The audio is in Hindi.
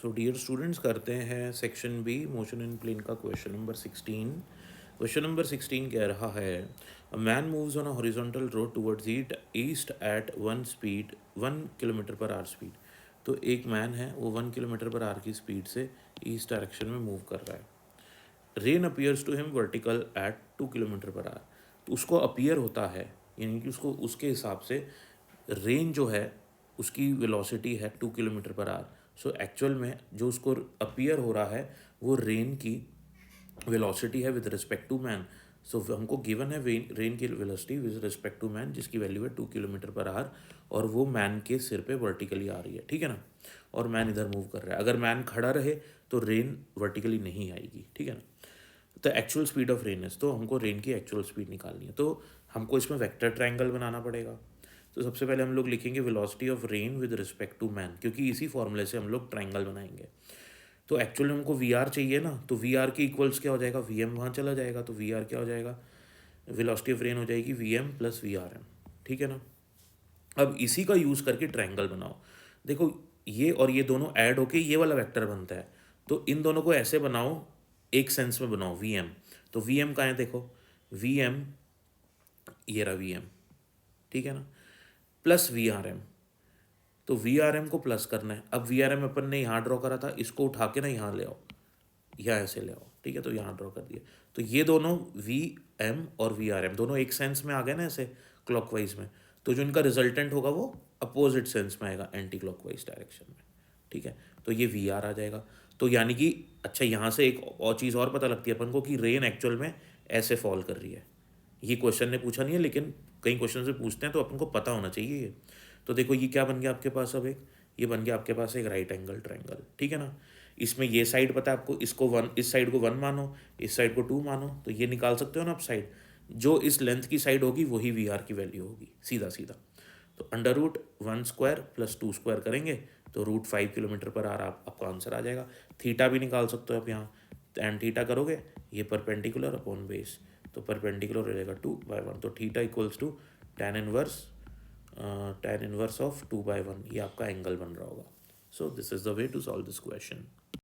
सो डियर स्टूडेंट्स, करते हैं section B motion in plane का क्वेश्चन नंबर 16। क्वेश्चन नंबर 16 कह रहा है a man moves on a horizontal road towards east at 1 kilometre per hour speed. तो एक मैन है, वो 1 किलोमीटर पर आवर की स्पीड से ईस्ट डायरेक्शन में मूव कर रहा है। Rain appears to him vertical at 2 kilometre per hour. तो उसको अपीयर होता है, यानी कि उसको उसके हिसाब से रेन जो है उसकी वेलोसिटी है 2 kilometre per our. So actual में जो उसको अपीयर हो रहा है वो रेन की वेलोसिटी है with respect to man. So हमको गिवन है रेन की velocity with respect to man, जिसकी वैल्यू है 2 किलोमीटर पर आवर, और वो मैन के सिर पे वर्टिकली आ रही है, ठीक है ना। और मैन इधर मूव कर रहा है। अगर मैन खड़ा रहे तो रेन वर्टिकली नहीं आएगी, ठीक है ना। तो actual speed of rain is, तो हमको रेन की एक्चुअल स्पीड निकालनी है, तो हमको इसमें वेक्टर ट्रायंगल बनाना पड़ेगा। तो सबसे पहले हम लोग लिखेंगे velocity of rain with respect to man, क्योंकि इसी फॉर्मूले से हम लोग ट्रायंगल बनाएंगे। तो एक्चुअल में हमको वी आर चाहिए ना, तो वी आर के इक्वल्स क्या हो जाएगा, वी एम वहाँ चला जाएगा, तो वी आर क्या हो जाएगा, वेलोसिटी ऑफ रेन हो जाएगी V M plus V R M, ठीक है ना। अब इसी का यूज़ करके ट्रायंगल बनाओ। देखो, ये और ये दोनों ऐड होके ये वाला वेक्टर बनता है, तो इन दोनों को ऐसे बनाओ, एक सेंस में बनाओ वी एम। तो वी एम कहाँ है, देखो वी एम, ये रहा वी एम, ठीक है ना, प्लस वी आर एम। तो वी आर एम को प्लस करना है। अब वी आर एम अपन ने यहाँ ड्रॉ करा था, इसको उठा के ना यहाँ ले आओ, या ऐसे ले आओ, ठीक है। तो यहाँ ड्रॉ कर दिया, तो ये दोनों वी एम और वी आर एम दोनों एक सेंस में आ गए ना, ऐसे क्लॉकवाइज में। तो जो इनका रिजल्टेंट होगा वो अपोजिट सेंस में आएगा, एंटी क्लॉकवाइज डायरेक्शन में, ठीक है। तो ये वी आर आ जाएगा। तो यानी कि अच्छा, यहाँ से एक और चीज़ और पता लगती है अपन को कि रेन एक्चुअल में ऐसे फॉल कर रही है। ये क्वेश्चन ने पूछा नहीं है, लेकिन कई क्वेश्चन से पूछते हैं, तो अपन को पता होना चाहिए ये। तो देखो ये क्या बन गया आपके पास, अब एक ये बन गया आपके पास एक राइट एंगल ट्रायंगल, ठीक है ना। इसमें ये साइड पता है आपको, इसको वन, इस साइड को 1 मानो, इस साइड को 2 मानो, तो ये निकाल सकते हो ना आप साइड। जो इस लेंथ की साइड होगी वही वी आर की वैल्यू होगी, सीधा सीधा। तो under root 1 square plus 2 square करेंगे तो √5 किलोमीटर पर आवर आपका आंसर आ जाएगा। थीटा भी निकाल सकते हो आप यहाँ, एंड थीटा करोगे ये परपेंडिकुलर अपॉन बेस, तो परपेंडिकुलर हो जाएगा 2/1। तो theta equals to tan inverse of 2/1, ये आपका एंगल बन रहा होगा। So this is the way to solve this question.